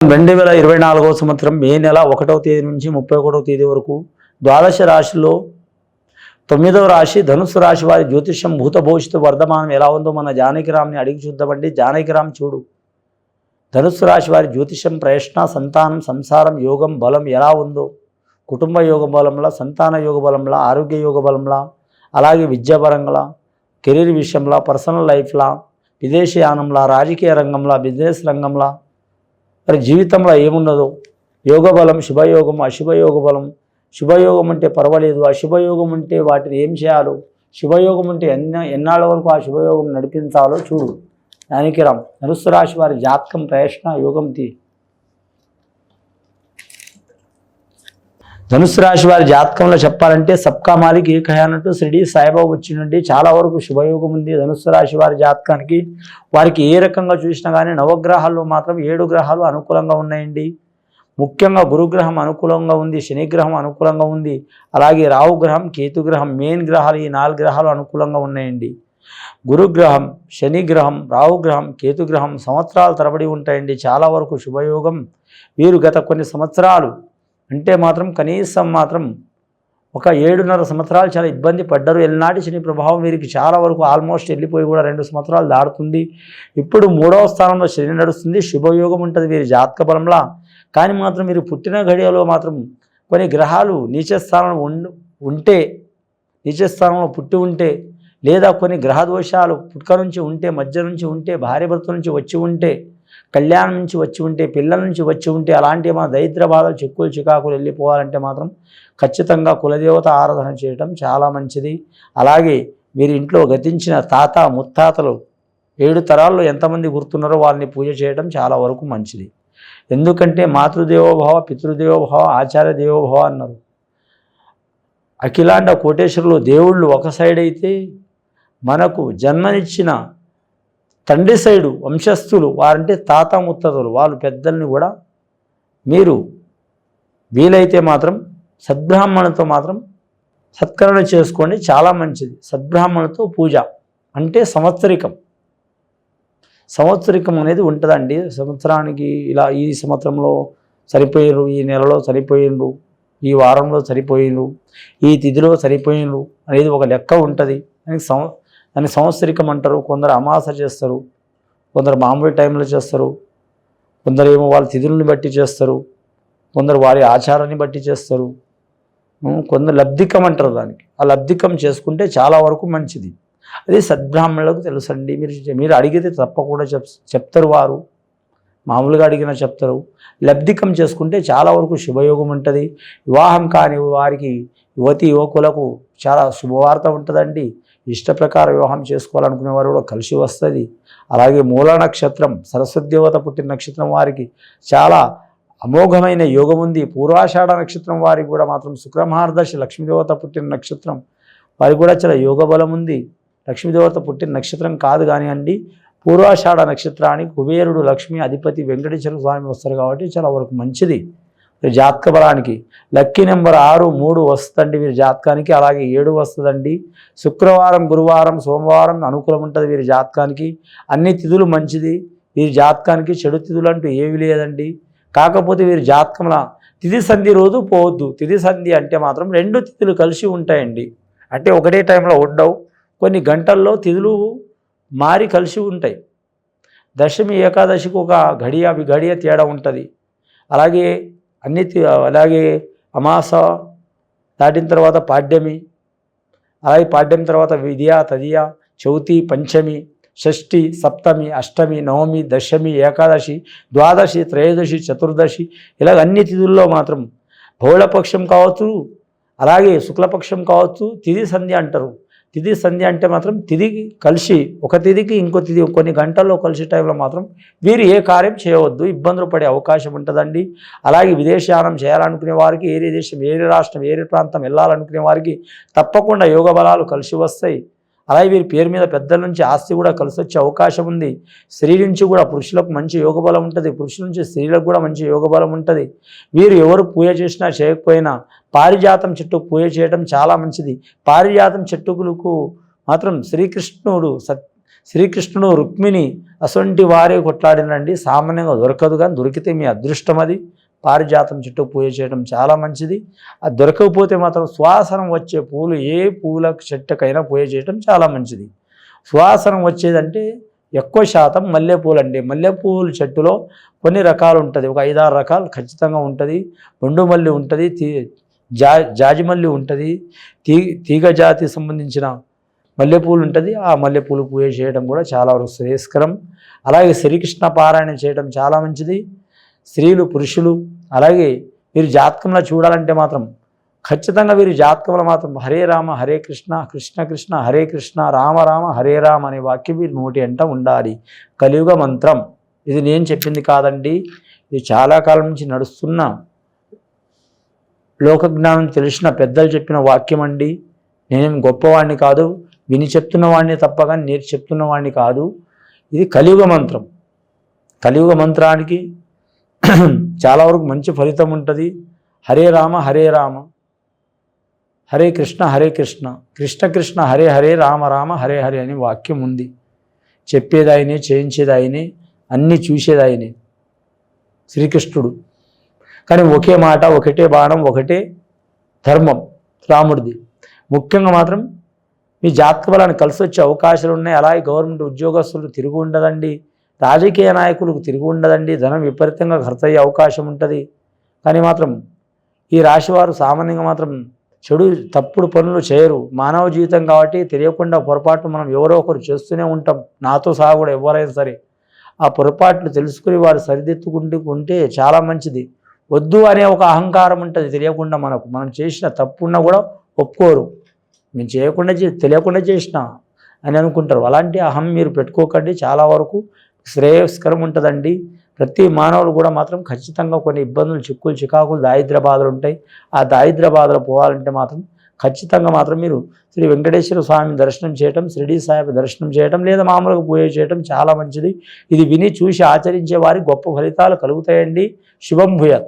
2024వ సంవత్సరం మే నెల 1వ తేదీ నుంచి 31వ తేదీ వరకు ద్వాదశ రాశిలో 9వ రాశి ధనుస్సు రాశి వారి జ్యోతిష్యం భూత భవిష్యత్తు వర్ధమానం ఎలా ఉందో మన జానకిరామ్ని అడిగి చూద్దామండి. జానకిరామ్ చూడు, ధనుస్సు రాశి వారి జ్యోతిష్యం ప్రయత్న సంతానం సంసారం యోగం బలం ఎలా ఉందో, కుటుంబ యోగ బలంలా, సంతాన యోగ బలంలా, ఆరోగ్య యోగ బలంలా, అలాగే విద్యాపరంగా, కెరీర్ విషయంలో, పర్సనల్ లైఫ్లా, విదేశీయానంలా, రాజకీయ రంగంలో, బిజినెస్ రంగంలో, మరి జీవితంలో ఏమున్నదో యోగబలం, శుభయోగం, అశుభయోగ బలం. శుభయోగం అంటే పర్వాలేదు, అశుభయోగం అంటే వాటిని ఏం చేయాలో, శుభయోగం అంటే ఎన్నాళ్ళ వరకు ఆ శుభయోగం నడిపించాలో చూడు. జానకిరామ్ ధనుస్సు రాశి వారి జాతకం ప్రయత్న యోగం ధనుస్సు రాశి వారి జాతకంలో చెప్పాలంటే సబ్కా మాలిక్ ఏక హై అన్నట్టు షిరిడి సాయిబాబా వచ్చిందండి. చాలా వరకు శుభయోగం ఉంది ధనుస్సు రాశి వారి జాతకానికి. వారికి ఏ రకంగా చూసినా కానీ నవగ్రహాల్లో మాత్రం 7 గ్రహాలు అనుకూలంగా ఉన్నాయండి. ముఖ్యంగా గురుగ్రహం అనుకూలంగా ఉంది, శనిగ్రహం అనుకూలంగా ఉంది, అలాగే రాహుగ్రహం, కేతుగ్రహం, మెయిన్ గ్రహాలు ఈ 4 గ్రహాలు అనుకూలంగా ఉన్నాయండి. గురుగ్రహం, శనిగ్రహం, రాహుగ్రహం, కేతుగ్రహం సంవత్సరాల తరబడి ఉంటాయండి. చాలా వరకు శుభయోగం. వీరు గత కొన్ని సంవత్సరాలు అంటే మాత్రం కనీసం మాత్రం ఒక 7.5 సంవత్సరాలు చాలా ఇబ్బంది పడ్డారు. ఎల్నాటి శని ప్రభావం వీరికి చాలా వరకు ఆల్మోస్ట్ వెళ్ళిపోయి కూడా 2 సంవత్సరాలు దాటుతుంది. ఇప్పుడు 3వ స్థానంలో శని నడుస్తుంది. శుభయోగం ఉంటుంది వీరి జాతక బలంలా. కానీ మాత్రం వీరు పుట్టిన ఘడియలో మాత్రం కొన్ని గ్రహాలు నీచ స్థానంలో నీచ స్థానంలో పుట్టి ఉంటే, లేదా కొన్ని గ్రహ దోషాలు పుట్టుక నుంచి ఉంటే, మధ్య నుంచి ఉంటే, భార్య భర్త నుంచి వచ్చి ఉంటే, కళ్యాణం నుంచి వచ్చి ఉంటే, పిల్లల నుంచి వచ్చి ఉంటే, అలాంటి మన దరిద్ర బాధలు, చిక్కులు చికాకులు వెళ్ళిపోవాలంటే మాత్రం ఖచ్చితంగా కులదేవత ఆరాధన చేయడం చాలా మంచిది. అలాగే వీరి ఇంట్లో గతించిన తాత ముత్తాతలు 7 తరాల్లో ఎంతమంది గుర్తున్నారో వాళ్ళని పూజ చేయడం చాలా వరకు మంచిది. ఎందుకంటే మాతృదేవోభవ, పితృదేవోభవ, ఆచార్య దేవోభవ అన్నారు. అఖిలాండ కోటేశ్వరులు దేవుళ్ళు ఒక సైడ్ అయితే, మనకు జన్మనిచ్చిన తండ్రి సైడు వంశస్థులు వారంటే తాత ముత్తతలు వాళ్ళు పెద్దల్ని కూడా మీరు వీలైతే మాత్రం సద్బ్రాహ్మణులతో మాత్రం సత్కరణ చేసుకోండి, చాలా మంచిది. సద్బ్రాహ్మణులతో పూజ అంటే సంవత్సరికం అనేది ఉంటుందండి. సంవత్సరానికి ఇలా ఈ సంవత్సరంలో సరిపోయినరు, ఈ నెలలో సరిపోయినరు, ఈ వారంలో సరిపోయినరు, ఈ తిథిలో సరిపోయినరు అనేది ఒక లెక్క ఉంటుంది. దాన్ని సంవత్సరికం అంటారు. కొందరు అమాస చేస్తారు, కొందరు మామూలు టైంలో చేస్తారు, కొందరు ఏమో వాళ్ళ తిథులను బట్టి చేస్తారు, కొందరు వారి ఆచారాన్ని బట్టి చేస్తారు, కొందరు లబ్ధికం అంటారు దానికి. ఆ లబ్ధికం చేసుకుంటే చాలా వరకు మంచిది. అది సద్బ్రాహ్మణులకు తెలుసండి. మీరు అడిగితే తప్పకుండా చెప్తారు, వారు మామూలుగా అడిగినా చెప్తారు. లబ్ధికం చేసుకుంటే చాలా వరకు శుభయోగం ఉంటుంది. వివాహం కాని వారికి, యువకులకు చాలా శుభవార్త ఉంటుందండి. ఇష్ట ప్రకారం వివాహం చేసుకోవాలనుకునే వారు కూడా కలిసి వస్తుంది. అలాగే మూల నక్షత్రం, సరస్వతి దేవత పుట్టిన నక్షత్రం వారికి చాలా అమోఘమైన యోగం ఉంది. పూర్వాషాఢ నక్షత్రం వారికి కూడా మాత్రం శుక్రమహారదర్శి లక్ష్మీదేవత పుట్టిన నక్షత్రం వారికి కూడా చాలా యోగ బలం ఉంది. లక్ష్మీదేవత పుట్టిన నక్షత్రం కాదు కానీ అండి, పూర్వాషాఢ నక్షత్రానికి కుబేరుడు, లక్ష్మీ అధిపతి వెంకటేశ్వర స్వామి వస్తారు కాబట్టి చాలా వరకు మంచిది. జాతక బలానికి లక్కీ నెంబర్ 6, 3 వస్తుందండి వీరి జాతకానికి. అలాగే 7 వస్తుందండి. శుక్రవారం, గురువారం, సోమవారం అనుకూలం ఉంటుంది వీరి జాతకానికి. అన్ని తిథులు మంచిది వీరి జాతకానికి. చెడు తిథులు అంటూ ఏవి లేదండి. కాకపోతే వీరి జాతకంలో తిథి సంధి రోజు పోవద్దు. తిథి సంధి అంటే మాత్రం 2 తిథులు కలిసి ఉంటాయండి. అంటే ఒకటే టైంలో ఉండవు, కొన్ని గంటల్లో తిథులు మారి కలిసి ఉంటాయి. దశమి, ఏకాదశికి ఒక గడియ తేడా ఉంటుంది. అలాగే అలాగే అమాస దాటిన తర్వాత పాడ్యమి, అలాగే పాడ్యం తర్వాత విద్య, తదియ, చవితి, పంచమి, షష్ఠి, సప్తమి, అష్టమి, నవమి, దశమి, ఏకాదశి, ద్వాదశి, త్రయోదశి, చతుర్దశి, ఇలాగ అన్ని తిథుల్లో మాత్రం బహుళపక్షం కావచ్చు, అలాగే శుక్లపక్షం కావచ్చు, తిథి సంధ్య అంటారు. తిథి సంధ్య అంటే మాత్రం తిథికి కలిసి, ఒక తిథికి ఇంకో తిథి కొన్ని గంటల్లో కలిసి టైంలో మాత్రం వీరు ఏ కార్యం చేయవద్దు, ఇబ్బందులు పడే అవకాశం ఉంటుందండి. అలాగే విదేశయానం చేయాలనుకునే వారికి, ఏరే దేశం, ఏరే రాష్ట్రం, ఏరే ప్రాంతం వెళ్ళాలనుకునే వారికి తప్పకుండా యోగ బలాలు కలిసి వస్తాయి. అలాగే వీరి పేరు మీద పెద్దల నుంచి ఆస్తి కూడా కలిసి వచ్చే అవకాశం ఉంది. స్త్రీ నుంచి కూడా పురుషులకు మంచి యోగ బలం ఉంటుంది, పురుషుల నుంచి స్త్రీలకు కూడా మంచి యోగ బలం ఉంటుంది. వీరు ఎవరు పూజ చేసినా చేయకపోయినా పారిజాతం చెట్టుకు పూజ చేయడం చాలా మంచిది. పారిజాతం చెట్టుకు మాత్రం శ్రీకృష్ణుడు శ్రీకృష్ణుడు రుక్మిణి అసొంటి వారే కొట్లాడినండి, సామాన్యంగా దొరకదు, కానీ దొరికితే మీ అదృష్టం. అది పారిజాతం చెట్టు పూజ చేయడం చాలా మంచిది. అది దొరకకపోతే మాత్రం సువాసన వచ్చే పూలు ఏ పూల చెట్టుకైనా పూజ చేయడం చాలా మంచిది. సువాసన వచ్చేదంటే ఎక్కువ శాతం మల్లెపూలు అండి. మల్లెపూల చెట్టులో కొన్ని రకాలు ఉంటుంది, ఒక 5-6 రకాలు ఖచ్చితంగా ఉంటుంది. బొండు మల్లి ఉంటుంది, జాజిమల్లి ఉంటుంది, తీగ జాతి సంబంధించిన మల్లెపూలు ఉంటుంది. ఆ మల్లెపూలు పూజ చేయడం కూడా చాలా శ్రేయస్కరం. అలాగే శ్రీకృష్ణ పారాయణ చేయడం చాలా మంచిది. స్త్రీలు, పురుషులు, అలాగే మీరు జాతకంలో చూడాలంటే మాత్రం ఖచ్చితంగా వీరి జాతకంలో మాత్రం హరే రామ హరే కృష్ణ, కృష్ణ కృష్ణ హరే కృష్ణ, రామ రామ హరే రామ అనే వాక్యం వీరి నోటి అంట ఉండాలి. కలియుగ మంత్రం. ఇది నేను చెప్పింది కాదండి, ఇది చాలా కాలం నుంచి నడుస్తున్న లోకజ్ఞానం తెలిసిన పెద్దలు చెప్పిన వాక్యం అండి. నేనేం గొప్పవాడిని కాదు, విని చెప్తున్నవాడిని తప్ప కానీ నేను చెప్తున్నవాడిని కాదు. ఇది కలియుగ మంత్రం. కలియుగ మంత్రానికి చాలా వరకు మంచి ఫలితం ఉంటుంది. హరే రామ హరే రామ, హరే కృష్ణ హరే కృష్ణ, కృష్ణ కృష్ణ హరే హరే, రామ రామ హరే హరే అని వాక్యం ఉంది. చెప్పేది ఆయనే, చేయించేది ఆయనే, అన్నీ చూసేది ఆయనే శ్రీకృష్ణుడు. కానీ ఒకే మాట, ఒకటే బాణం, ఒకటే ధర్మం రాముడిది. ముఖ్యంగా మాత్రం మీ జాతక బలాన్ని కలిసి వచ్చే అవకాశాలు ఉన్నాయి. అలాగే గవర్నమెంట్ ఉద్యోగస్తులకు తిరిగి ఉండదండి, రాజకీయ నాయకులకు తిరిగి ఉండదండి, ధనం విపరీతంగా ఖర్చు అయ్యే అవకాశం ఉంటుంది. కానీ మాత్రం ఈ రాశివారు సామాన్యంగా మాత్రం చెడు తప్పుడు పనులు చేయరు. మానవ జీవితం కాబట్టి తెలియకుండా పొరపాటు మనం ఎవరో ఒకరు చేస్తూనే ఉంటాం, నాతో సహా కూడా ఎవరైనా సరే. ఆ పొరపాట్లు తెలుసుకుని వారు సరిదిద్దుకుంటే చాలా మంచిది. వద్దు అనే ఒక అహంకారం ఉంటుంది తెలియకుండా మనకు. మనం చేసిన తప్పున్నా కూడా ఒప్పుకోరు, మేము చేయకుండా తెలియకుండా చేసినా అని అనుకుంటారు. అలాంటి అహం మీరు పెట్టుకోకండి, చాలా వరకు శ్రేయస్కరం ఉంటుందండి. ప్రతి మానవులు కూడా మాత్రం ఖచ్చితంగా కొన్ని ఇబ్బందులు, చిక్కులు, చికాకులు, దారిద్ర్య బాధలు ఉంటాయి. ఆ దారిద్ర్య బాధలు పోవాలంటే మాత్రం ఖచ్చితంగా మాత్రం మీరు శ్రీ వెంకటేశ్వర స్వామి దర్శనం చేయటం, షిరిడి సాయి దర్శనం చేయటం, లేదా మామూలుగా పూజ చేయటం చాలా మంచిది. ఇది విని చూసి ఆచరించే వారికి గొప్ప ఫలితాలు కలుగుతాయండి. శుభం భూయాత్.